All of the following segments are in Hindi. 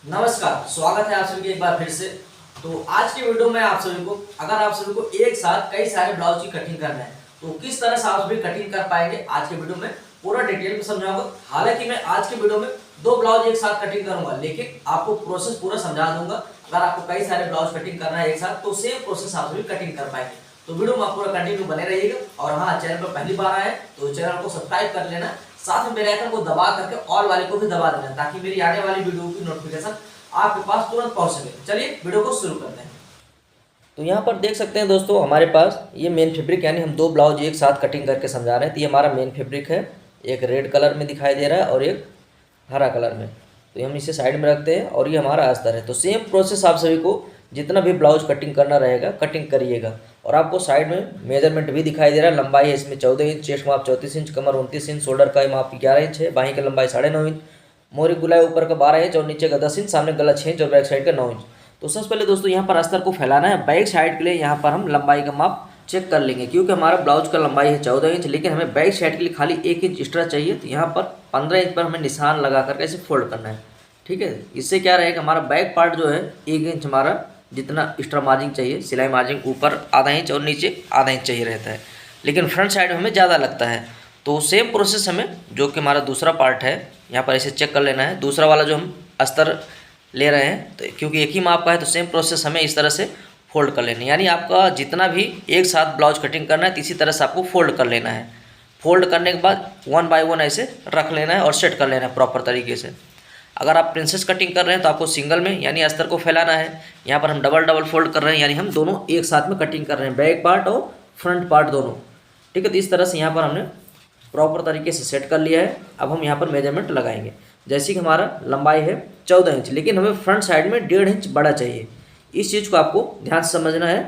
नमस्कार, स्वागत है आप सभी के एक बार फिर से। तो आज की वीडियो में आप सभी को एक साथ कई सारे ब्लाउज की कटिंग करना है तो किस तरह से आप सभी कटिंग कर पाएंगे आज के वीडियो में पूरा डिटेल में समझाऊंगा। हालांकि मैं आज के वीडियो में दो ब्लाउज एक साथ कटिंग करूंगा, लेकिन आपको प्रोसेस पूरा समझा दूंगा। अगर आपको कई सारे ब्लाउज कटिंग करना है एक साथ तो सेम प्रोसेस आप सभी कटिंग कर पाएंगे। तो वीडियो में आप पूरा कंटिन्यू बने रहिएगा। और हाँ, चैनल पर पहली बार आए तो चैनल को सब्सक्राइब कर लेना, साथ में बेल आइकन को दबा करके ऑल वाले को भी दबा देना ताकि मेरी आने वाली वीडियो की नोटिफिकेशन आपके पास तुरंत पहुंच सके। चलिए वीडियो को शुरू करते हैं। तो यहाँ पर देख सकते हैं दोस्तों, हमारे पास ये मेन फैब्रिक यानी हम दो ब्लाउज एक साथ कटिंग करके समझा रहे हैं। तो ये हमारा मेन फैब्रिक है, एक रेड कलर में दिखाई दे रहा है और एक हरा कलर में। तो हम इसे साइड में रखते हैं और ये हमारा अस्तर है। तो सेम प्रोसेस आप सभी को जितना भी ब्लाउज कटिंग करना रहेगा कटिंग करिएगा। और आपको साइड में मेजरमेंट भी दिखाई दे रहा है। लंबाई है इसमें 14 इंच, चेस्ट माप 34 इंच, कमर 29 इंच, शोल्डर का माप 11 इंच है, बाहीं की लंबाई 9.5 इंच, मोहरी गुलाई ऊपर का 12 इंच और नीचे का 10 इंच, सामने गला 6 इंच और बैक साइड का 9 इंच। तो सबसे पहले दोस्तों यहाँ पर अस्तर को फैलाना है। बैक साइड के लिए यहाँ पर हम लंबाई का माप चेक कर लेंगे, क्योंकि हमारा ब्लाउज का लंबाई है 14 इंच, लेकिन हमें बैक साइड के लिए खाली 1 इंच एक्स्ट्रा चाहिए। तो यहाँ पर 15 इंच पर हमें निशान लगा करके ऐसे फोल्ड करना है। ठीक है, इससे क्या रहेगा, हमारा बैक पार्ट जो है 1 इंच हमारा जितना एक्स्ट्रा मार्जिंग चाहिए, सिलाई मार्जिंग ऊपर आधा इंच और नीचे आधा इंच चाहिए रहता है, लेकिन फ्रंट साइड में हमें ज़्यादा लगता है। तो सेम प्रोसेस हमें जो कि हमारा दूसरा पार्ट है यहाँ पर ऐसे चेक कर लेना है। दूसरा वाला जो हम अस्तर ले रहे हैं तो क्योंकि एक ही माप का है तो सेम प्रोसेस हमें इस तरह से फोल्ड कर लेना है। यानी आपका जितना भी एक साथ ब्लाउज कटिंग करना है तो इसी तरह से आपको फोल्ड कर लेना है। फोल्ड करने के बाद 1 बाय 1 ऐसे रख लेना है और सेट कर लेना है प्रॉपर तरीके से। अगर आप प्रिंसेस कटिंग कर रहे हैं तो आपको सिंगल में यानी अस्तर को फैलाना है। यहाँ पर हम डबल डबल फोल्ड कर रहे हैं, यानी हम दोनों एक साथ में कटिंग कर रहे हैं, बैक पार्ट और फ्रंट पार्ट दोनों। ठीक है, तो इस तरह से यहाँ पर हमने प्रॉपर तरीके से सेट कर लिया है। अब हम यहाँ पर मेजरमेंट लगाएंगे। जैसे कि हमारा लंबाई है 14 इंच, लेकिन हमें फ्रंट साइड में 1.5 इंच बड़ा चाहिए। इस चीज़ को आपको ध्यान से समझना है।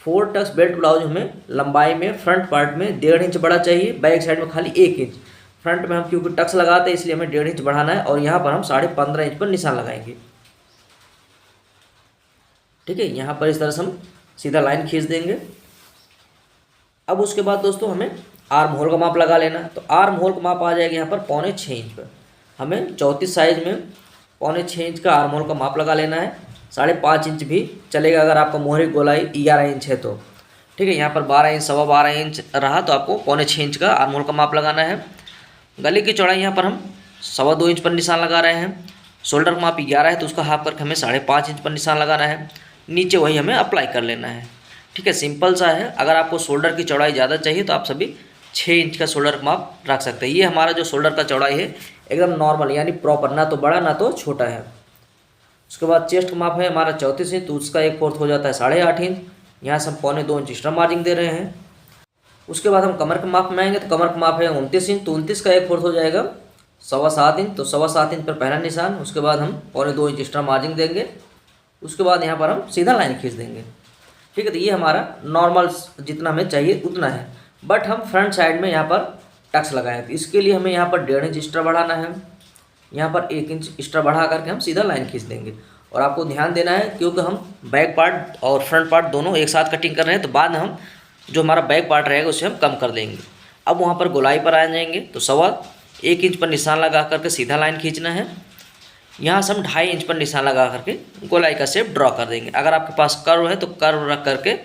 4 टक्स बेल्ट ब्लाउज हमें लंबाई में फ्रंट पार्ट में 1.5 इंच बड़ा चाहिए, बैक साइड में खाली 1 इंच। फ्रंट में हम क्योंकि टक्स लगाते हैं इसलिए हमें 1.5 इंच बढ़ाना है और यहाँ पर हम 15.5 इंच पर निशान लगाएंगे। ठीक है, यहाँ पर इस तरह से हम सीधा लाइन खींच देंगे। अब उसके बाद दोस्तों हमें आर्म होल का माप लगा लेना है। तो आर्म होल का माप आ जाएगा यहाँ पर 6.25 इंच पर। हमें 34 साइज में 6.25 इंच का आर्म होल का माप लगा लेना है। 5.5 इंच भी चलेगा अगर आपका मोहरी गोलाई 11 इंच है तो। ठीक है, यहाँ पर 12 इंच 12.25 इंच रहा तो आपको 6.25 इंच का आर्म होल का माप लगाना है। गले की चौड़ाई यहाँ पर हम 2.25 इंच पर निशान लगा रहे हैं। शोल्डर का माप 11 है तो उसका हाफ करके हमें 5.5 इंच पर निशान लगाना है। नीचे वही हमें अप्लाई कर लेना है। ठीक है, सिंपल सा है। अगर आपको शोल्डर की चौड़ाई ज़्यादा चाहिए तो आप सभी 6 इंच का शोल्डर का माप रख सकते हैं। ये हमारा जो शोल्डर का चौड़ाई है एकदम नॉर्मल यानी प्रॉपर, ना तो बड़ा ना तो छोटा है। उसके बाद चेस्ट का माप है हमारा 34 इंच, तो उसका 1/4 हो जाता है 8.5 इंच। यहाँ से हम 2.25 इंच एक्स्ट्रा मार्जिंग दे रहे हैं। उसके बाद हम कमर के माप में आएंगे तो कमर का माप है 29 इंच, तो 29 का 1/4 हो जाएगा 7.25 इंच। तो 7.25 इंच पर पहला निशान, उसके बाद हम 2.25 इंच एक्स्ट्रा मार्जिंग देंगे। उसके बाद यहाँ पर हम सीधा लाइन खींच देंगे। ठीक है, तो ये हमारा नॉर्मल जितना हमें चाहिए उतना है, बट हम फ्रंट साइड में यहाँ पर टक्स लगाएं तो इसके लिए हमें यहाँ पर 1.5 इंच एक्स्ट्रा बढ़ाना है। यहाँ पर 1 इंच एक्स्ट्रा बढ़ा करके हम सीधा लाइन खींच देंगे। और आपको ध्यान देना है क्योंकि हम बैक पार्ट और फ्रंट पार्ट दोनों एक साथ कटिंग कर रहे हैं तो बाद में हम जो हमारा बैक पार्ट रहेगा उसे हम कम कर देंगे। अब वहाँ पर गोलाई पर आ जाएंगे तो 1.25 इंच पर निशान लगा करके सीधा लाइन खींचना है। यहाँ से हम 2.5 इंच पर निशान लगा करके गोलाई का शेप ड्रॉ कर देंगे। अगर आपके पास कर्व है तो कर्व रख करके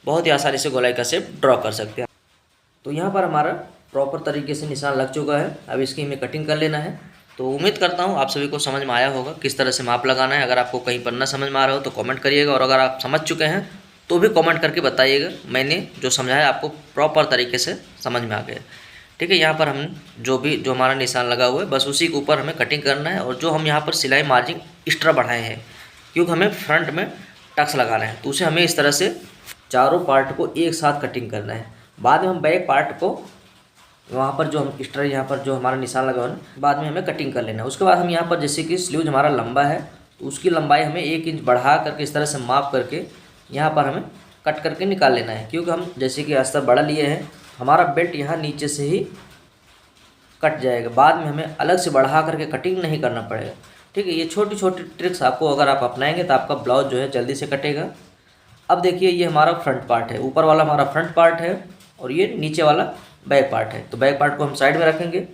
बहुत ही आसानी से गोलाई का शेप ड्रॉ कर सकते हैं। तो यहाँ पर हमारा प्रॉपर तरीके से निशान लग चुका है। अब इसकी हमें कटिंग कर लेना है। तो उम्मीद करता हूँ आप सभी को समझ में आया होगा किस तरह से माप लगाना है। अगर आपको कहीं पर ना समझ में आ रहा हो तो कमेंट करिएगा, और अगर आप समझ चुके हैं तो भी कमेंट करके बताइएगा मैंने जो समझाया आपको प्रॉपर तरीके से समझ में आ गया। ठीक है, यहाँ पर हम जो हमारा निशान लगा हुआ है बस उसी के ऊपर हमें कटिंग करना है। और जो हम यहाँ पर सिलाई मार्जिन एक्स्ट्रा बढ़ाए हैं क्योंकि हमें फ्रंट में टक्स लगाना है तो उसे हमें इस तरह से चारों पार्ट को एक साथ कटिंग करना है। बाद में हम बैक पार्ट को वहाँ पर जो हम एक्स्ट्रा यहाँ पर जो हमारा निशान लगा हुआ है बाद में हमें कटिंग कर लेना है। उसके बाद हम यहाँ पर जैसे कि स्लीव्स हमारा लंबा है तो उसकी लंबाई हमें 1 इंच बढ़ा करके इस तरह से माप करके यहाँ पर हमें कट करके निकाल लेना है। क्योंकि हम जैसे कि अस्तर बड़ा लिए हैं, हमारा बेल्ट यहाँ नीचे से ही कट जाएगा, बाद में हमें अलग से बढ़ा करके कटिंग नहीं करना पड़ेगा। ठीक है, ये छोटी छोटी ट्रिक्स आपको अगर आप अपनाएंगे तो आपका ब्लाउज जो है जल्दी से कटेगा। अब देखिए ये हमारा फ्रंट पार्ट है, ऊपर वाला हमारा फ्रंट पार्ट है और ये नीचे वाला बैक पार्ट है। तो बैक पार्ट को हम साइड में रखेंगे।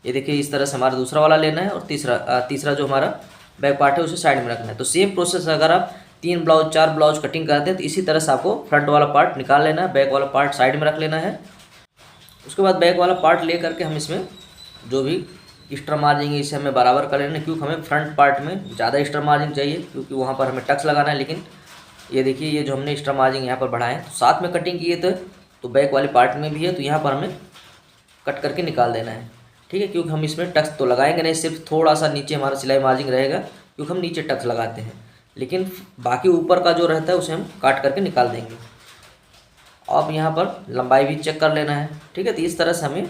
ये देखिए इस तरह से हमारा दूसरा वाला लेना है और तीसरा जो हमारा बैक पार्ट है उसे साइड में रखना है। तो सेम प्रोसेस अगर आप 3 ब्लाउज 4 ब्लाउज कटिंग करते हैं तो इसी तरह से आपको फ्रंट वाला पार्ट निकाल लेना है, बैक वाला पार्ट साइड में रख लेना है। उसके बाद बैक वाला पार्ट ले करके हम इसमें जो भी एक्स्ट्रा मार्जिन है इसे हमें बराबर कर लेना है, क्योंकि हमें फ्रंट पार्ट में ज़्यादा एक्स्ट्रा मार्जिन चाहिए क्योंकि वहाँ पर हमें टक्स लगाना है। लेकिन ये देखिए ये जो हमने एक्स्ट्रा मार्जिन यहाँ पर बढ़ाए तो साथ में कटिंग किए थे तो बैक वाले पार्ट में भी है, तो यहाँ पर हमें कट करके निकाल देना है, ठीक है। क्योंकि हम इसमें टक्स तो लगाएंगे नहीं, सिर्फ थोड़ा सा नीचे हमारा सिलाई मार्जिन रहेगा क्योंकि हम नीचे टक्स लगाते हैं, लेकिन बाकी ऊपर का जो रहता है उसे हम काट करके निकाल देंगे। अब यहाँ पर लंबाई भी चेक कर लेना है, ठीक है। तो इस तरह से हमें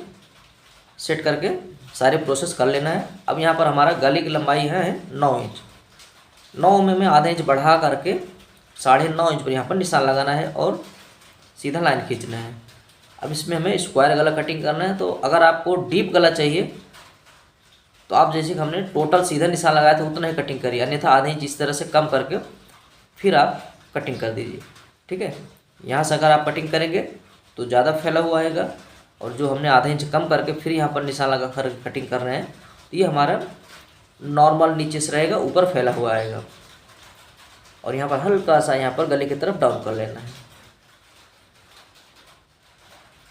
सेट करके सारे प्रोसेस कर लेना है। अब यहाँ पर हमारा गले की लंबाई है 9 इंच, 9 में हमें आधा इंच बढ़ा करके 9.5 इंच पर यहाँ पर निशान लगाना है और सीधा लाइन खींचना है। अब इसमें हमें स्क्वायर गला कटिंग करना है। तो अगर आपको डीप गला चाहिए तो आप जैसे कि हमने टोटल सीधा निशान लगाया था उतना ही कटिंग करिए, अन्यथा आधे इंच इस तरह से कम करके फिर आप कटिंग कर दीजिए, ठीक है। यहाँ से अगर आप कटिंग करेंगे तो ज़्यादा फैला हुआ आएगा, और जो हमने आधा इंच कम करके फिर यहाँ पर निशान लगा कर कटिंग कर रहे हैं तो ये हमारा नॉर्मल नीचे से रहेगा, ऊपर फैला हुआ आएगा। और यहाँ पर हल्का सा यहाँ पर गले की तरफ डाउन कर लेना है।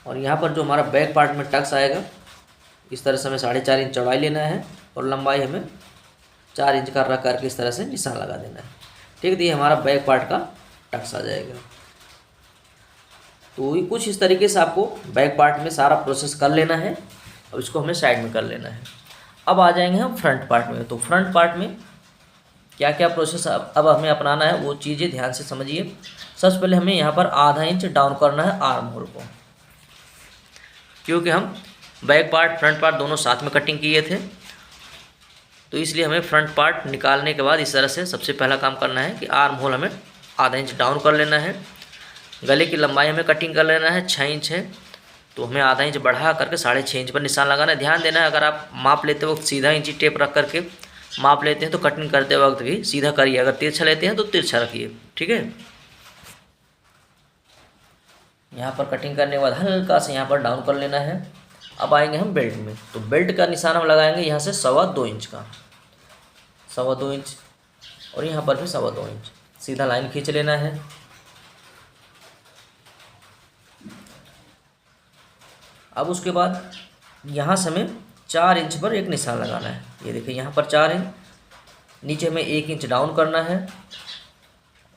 और यहाँ पर जो हमारा बैक पार्ट में टक्स आएगा इस तरह से हमें 4.5 इंच चौड़ाई लेना है और लंबाई हमें 4 इंच का रख करके इस तरह से निशान लगा देना है, ठीक है। तो ये हमारा बैक पार्ट का टक्स आ जाएगा। तो कुछ इस तरीके से आपको बैक पार्ट में सारा प्रोसेस कर लेना है। अब इसको हमें साइड में कर लेना है। अब आ जाएंगे हम फ्रंट पार्ट में। तो फ्रंट पार्ट में क्या क्या प्रोसेस अब हमें अपनाना है वो चीज़ें ध्यान से समझिए। सबसे पहले हमें यहाँ पर आधा इंच डाउन करना है आर्म होल को, क्योंकि हम बैक पार्ट फ्रंट पार्ट दोनों साथ में कटिंग किए थे, तो इसलिए हमें फ्रंट पार्ट निकालने के बाद इस तरह से सबसे पहला काम करना है कि आर्म होल हमें आधा इंच डाउन कर लेना है। गले की लंबाई हमें कटिंग कर लेना है 6 इंच है, तो हमें आधा इंच बढ़ा करके 6.5 इंच पर निशान लगाना है। ध्यान देना है अगर आप माप लेते वक्त सीधा इंची टेप रख करके माप लेते हैं तो कटिंग करते वक्त भी सीधा करिए, अगर तिरछा लेते हैं तो तिरछा रखिए, ठीक है। यहाँ पर कटिंग करने के बाद हल्का से यहाँ पर डाउन कर लेना है। अब आएंगे हम बेल्ट में। तो बेल्ट का निशान हम लगाएंगे यहाँ से 2.25 इंच का, 2.25 इंच, और यहाँ पर भी 2.25 इंच सीधा लाइन खींच लेना है। अब उसके बाद यहाँ से हमें 4 इंच पर एक निशान लगाना है। ये देखिए यहाँ पर 4 इंच, नीचे हमें 1 इंच डाउन करना है,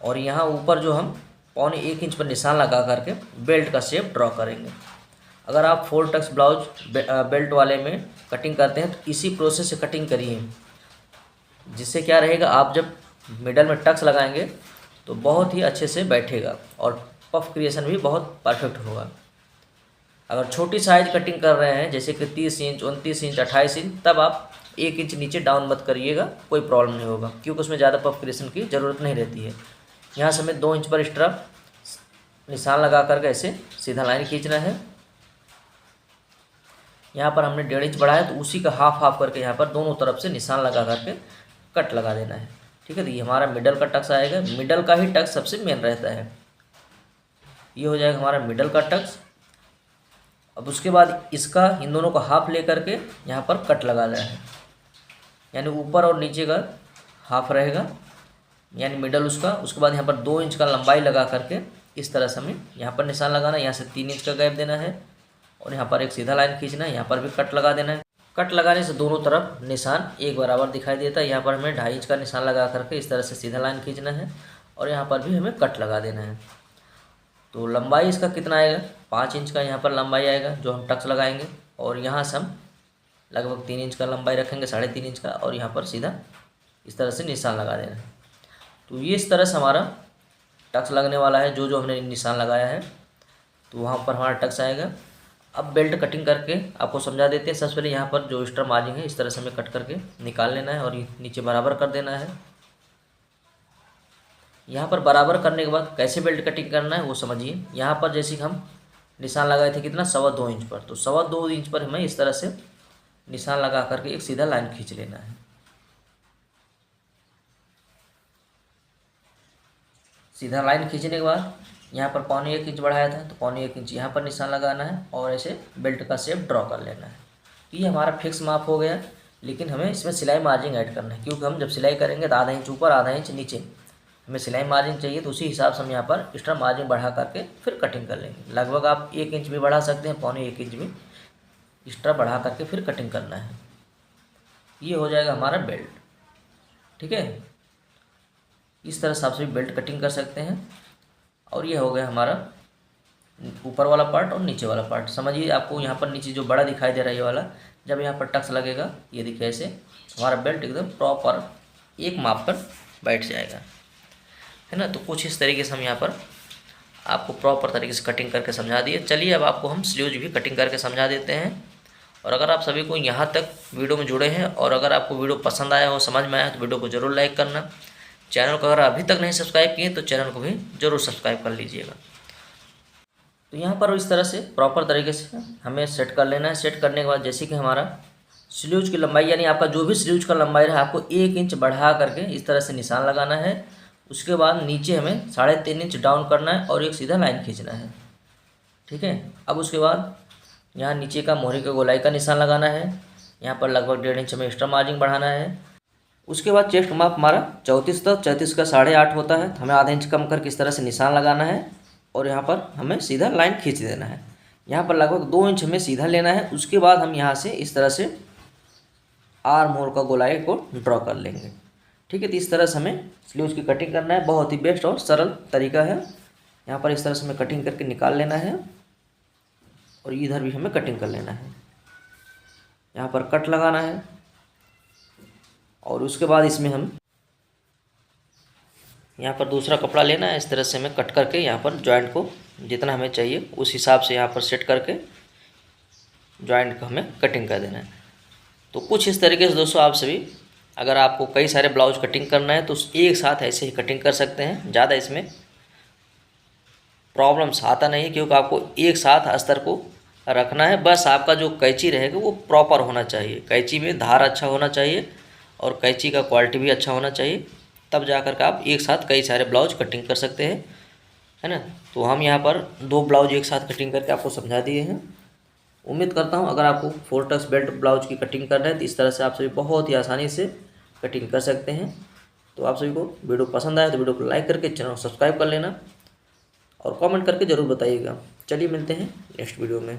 और यहाँ ऊपर जो हम 1.25 इंच पर निशान लगा करके बेल्ट का शेप ड्रॉ करेंगे। अगर आप 4 टक्स ब्लाउज बेल्ट वाले में कटिंग करते हैं तो इसी प्रोसेस से कटिंग करिए, जिससे क्या रहेगा आप जब मिडल में टक्स लगाएंगे तो बहुत ही अच्छे से बैठेगा और पफ क्रिएशन भी बहुत परफेक्ट होगा। अगर छोटी साइज कटिंग कर रहे हैं जैसे कि 30 इंच 29 इंच 28 इंच, तब आप 1 इंच नीचे डाउन मत करिएगा, कोई प्रॉब्लम नहीं होगा, क्योंकि उसमें ज़्यादा पफ क्रिएशन की ज़रूरत नहीं रहती है। यहाँ से हमें 2 इंच पर एक्स्ट्रा निशान लगा करके ऐसे सीधा लाइन खींचना है। यहाँ पर हमने 1.5 इंच बढ़ाया तो उसी का हाफ करके यहाँ पर दोनों तरफ से निशान लगा करके कट लगा देना है, ठीक है। तो ये हमारा मिडल का टक्स आएगा। मिडल का ही टक्स सबसे मेन रहता है। ये हो जाएगा हमारा मिडल का टक्स। अब उसके बाद इसका इन दोनों को हाफ ले करके यहाँ पर कट लगा देना है, यानी ऊपर और नीचे का हाफ रहेगा, यानी मिडल उसका। उसके बाद यहाँ पर 2 इंच का लंबाई लगा करके इस तरह से हमें यहाँ पर निशान लगाना है। यहाँ से 3 इंच का गैप देना है और यहाँ पर एक सीधा लाइन खींचना है, यहाँ पर भी कट लगा देना है। कट लगाने से दोनों तरफ निशान एक बराबर दिखाई देता है। यहाँ पर हमें 2.5 इंच का निशान लगा करके इस तरह से सीधा लाइन खींचना है और यहाँ पर भी हमें कट लगा देना है। तो लंबाई इसका कितना आएगा, 5 इंच का यहाँ पर लंबाई आएगा जो हम टक्स लगाएंगे, और यहाँ से हम लगभग 3 इंच का लंबाई रखेंगे, 3.5 इंच का, और यहाँ पर सीधा इस तरह से निशान लगा देना है। तो ये इस तरह से हमारा टक्स लगने वाला है। जो हमने निशान लगाया है तो वहाँ पर हमारा टक्स आएगा। अब बेल्ट कटिंग करके आपको समझा देते हैं। सबसे पहले यहाँ पर जो एक्स्ट्रा मार्जिन है इस तरह से हमें कट करके निकाल लेना है और नीचे बराबर कर देना है। यहाँ पर बराबर करने के बाद कैसे बेल्ट कटिंग करना है वो समझिए। यहाँ पर जैसे कि हम निशान लगाए थे कितना 2.25 इंच पर, तो 2.25 इंच पर हमें इस तरह से निशान लगा करके एक सीधा लाइन खींच लेना है। सीधा लाइन खींचने के बाद यहाँ पर 1.25 इंच बढ़ाया था तो 1.25 इंच यहाँ पर निशान लगाना है और ऐसे बेल्ट का शेप ड्रॉ कर लेना है। तो ये हमारा फिक्स माप हो गया लेकिन हमें इसमें सिलाई मार्जिन ऐड करना है, क्योंकि हम जब सिलाई करेंगे तो आधा इंच ऊपर आधा इंच नीचे हमें सिलाई मार्जिन चाहिए। तो उसी हिसाब से हम यहाँ पर एक्स्ट्रा मार्जिन बढ़ा करके फिर कटिंग कर लेंगे। लगभग आप 1 इंच भी बढ़ा सकते हैं, 1.25 इंच भी एक्स्ट्रा बढ़ा करके फिर कटिंग करना है। ये हो जाएगा हमारा बेल्ट। ठीक है, इस तरह से आप सभी बेल्ट कटिंग कर सकते हैं। और ये हो गया हमारा ऊपर वाला पार्ट और नीचे वाला पार्ट। समझिए, आपको यहाँ पर नीचे जो बड़ा दिखाई दे रहा है ये वाला, जब यहाँ पर टक्स लगेगा ये देखिए ऐसे हमारा बेल्ट एकदम प्रॉपर एक माप पर बैठ जाएगा, है ना। तो कुछ इस तरीके से हम यहाँ पर आपको प्रॉपर तरीके से कटिंग करके समझा दिए। चलिए अब आपको हम स्लीव्स भी कटिंग करके समझा देते हैं। और अगर आप सभी को यहाँ तक वीडियो में जुड़े हैं और अगर आपको वीडियो पसंद आया हो, समझ में आया, तो वीडियो को ज़रूर लाइक करना। चैनल को अगर अभी तक नहीं सब्सक्राइब किए तो चैनल को भी ज़रूर सब्सक्राइब कर लीजिएगा। तो यहाँ पर इस तरह से प्रॉपर तरीके से हमें सेट कर लेना है। सेट करने के बाद जैसे कि हमारा स्लीव्स की लंबाई, यानी आपका जो भी स्लीव्स का लंबाई रहा, आपको 1 इंच बढ़ा करके इस तरह से निशान लगाना है। उसके बाद नीचे हमें 3.5 इंच डाउन करना है और एक सीधा लाइन खींचना है। ठीक है, अब उसके बाद यहाँ नीचे का मोहरी के गोलाई का निशान लगाना है। यहाँ पर लगभग 1.5 इंच हमें एक्स्ट्रा मार्जिन बढ़ाना है। उसके बाद चेस्ट माप हमारा 34 था, 34 का 8.5 होता है, तो हमें आधा इंच कम करके इस तरह से निशान लगाना है और यहाँ पर हमें सीधा लाइन खींच देना है। यहाँ पर लगभग 2 इंच हमें सीधा लेना है। उसके बाद हम यहाँ से इस तरह से आर्म होल का गोलाई को ड्रॉ कर लेंगे। ठीक है, तो इस तरह से हमें स्लीव्स की कटिंग करना है। बहुत ही बेस्ट और सरल तरीका है। यहाँ पर इस तरह से हमें कटिंग करके निकाल लेना है और इधर भी हमें कटिंग कर लेना है। यहाँ पर कट लगाना है और उसके बाद इसमें हम यहाँ पर दूसरा कपड़ा लेना है। इस तरह से हमें कट करके यहाँ पर जॉइंट को जितना हमें चाहिए उस हिसाब से यहाँ पर सेट करके जॉइंट को हमें कटिंग कर देना है। तो कुछ इस तरीके से दोस्तों आप सभी, अगर आपको कई सारे ब्लाउज कटिंग करना है तो एक साथ ऐसे ही कटिंग कर सकते हैं। ज़्यादा इसमें प्रॉब्लम्स आता नहीं है, क्योंकि आपको एक साथ अस्तर को रखना है। बस आपका जो कैंची रहेगा वो प्रॉपर होना चाहिए। कैंची में धार अच्छा होना चाहिए और कैंची का क्वालिटी भी अच्छा होना चाहिए, तब जाकर के आप एक साथ कई सारे ब्लाउज कटिंग कर सकते हैं, है ना। तो हम यहाँ पर 2 ब्लाउज एक साथ कटिंग करके आपको समझा दिए हैं। उम्मीद करता हूँ अगर आपको 4 टक्स बेल्ट ब्लाउज की कटिंग करना है तो इस तरह से आप सभी बहुत ही आसानी से कटिंग कर सकते हैं। तो आप सभी को वीडियो पसंद आए तो वीडियो को लाइक करके चैनल को सब्सक्राइब कर लेना और कमेंट करके ज़रूर बताइएगा। चलिए मिलते हैं नेक्स्ट वीडियो में।